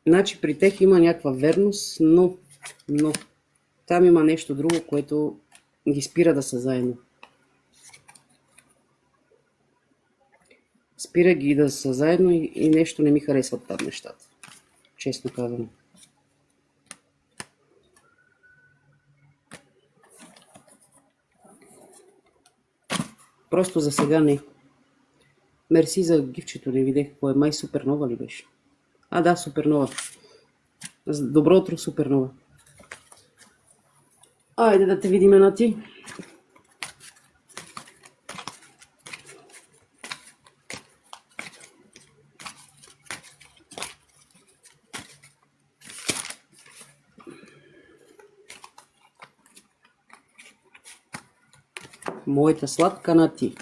Значи при тях има някаква верност, но там има нещо друго, което ги спира да са заедно. Спира ги да са заедно и нещо не ми харесват там нещата. Честно казвам. Просто за сега не. Мерси за гифчето, не видях какво е. Май Супернова ли беше? А, да, Супернова. Добро утро, Супернова. Айде да те видим на ти. Моята сладка на ти.